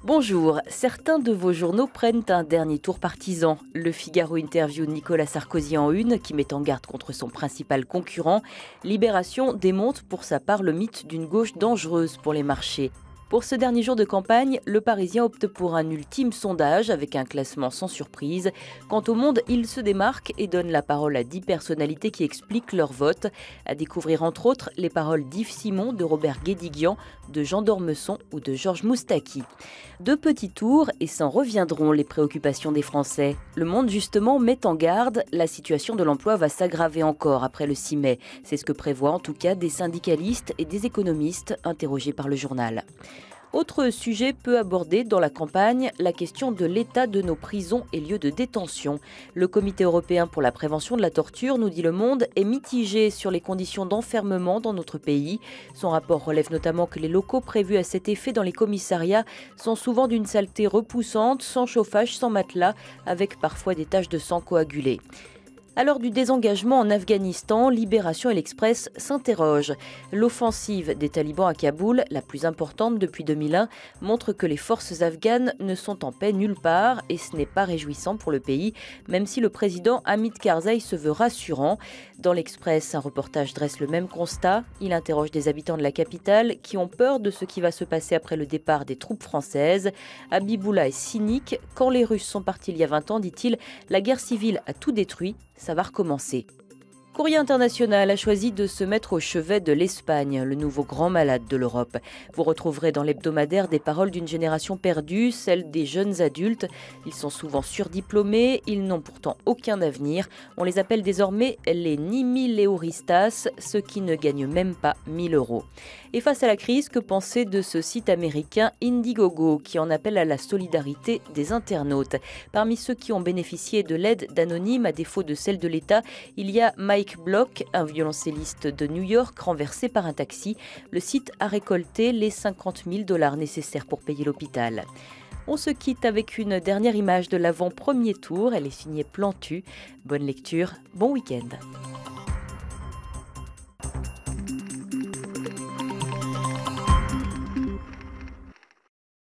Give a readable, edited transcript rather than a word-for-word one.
Bonjour, certains de vos journaux prennent un dernier tour partisan. Le Figaro interview Nicolas Sarkozy en une, qui met en garde contre son principal concurrent. Libération démonte pour sa part le mythe d'une gauche dangereuse pour les marchés. Pour ce dernier jour de campagne, le Parisien opte pour un ultime sondage avec un classement sans surprise. Quant au Monde, il se démarque et donne la parole à 10 personnalités qui expliquent leur vote. À découvrir entre autres les paroles d'Yves Simon, de Robert Guédiguian, de Jean d'Ormesson ou de Georges Moustaki. Deux petits tours et s'en reviendront les préoccupations des Français. Le Monde justement met en garde, la situation de l'emploi va s'aggraver encore après le 6 mai. C'est ce que prévoient en tout cas des syndicalistes et des économistes interrogés par le journal. Autre sujet peu abordé dans la campagne, la question de l'état de nos prisons et lieux de détention. Le Comité européen pour la prévention de la torture, nous dit Le Monde, est mitigé sur les conditions d'enfermement dans notre pays. Son rapport relève notamment que les locaux prévus à cet effet dans les commissariats sont souvent d'une saleté repoussante, sans chauffage, sans matelas, avec parfois des taches de sang coagulées. À l'heure du désengagement en Afghanistan, Libération et l'Express s'interrogent. L'offensive des talibans à Kaboul, la plus importante depuis 2001, montre que les forces afghanes ne sont en paix nulle part et ce n'est pas réjouissant pour le pays, même si le président Hamid Karzai se veut rassurant. Dans l'Express, un reportage dresse le même constat. Il interroge des habitants de la capitale qui ont peur de ce qui va se passer après le départ des troupes françaises. Habiboullah est cynique. Quand les Russes sont partis il y a 20 ans, dit-il, la guerre civile a tout détruit. Ça va recommencer. Courrier international a choisi de se mettre au chevet de l'Espagne, le nouveau grand malade de l'Europe. Vous retrouverez dans l'hebdomadaire des paroles d'une génération perdue, celle des jeunes adultes. Ils sont souvent surdiplômés, ils n'ont pourtant aucun avenir. On les appelle désormais les nimileuristas, ceux qui ne gagnent même pas 1000 euros. Et face à la crise, que penser de ce site américain Indiegogo qui en appelle à la solidarité des internautes? Parmi ceux qui ont bénéficié de l'aide d'anonymes à défaut de celle de l'État, il y a Mike Block, un violoncelliste de New York renversé par un taxi. Le site a récolté les 50 000 $ nécessaires pour payer l'hôpital. On se quitte avec une dernière image de l'avant-premier tour. Elle est signée Plantu. Bonne lecture, bon week-end.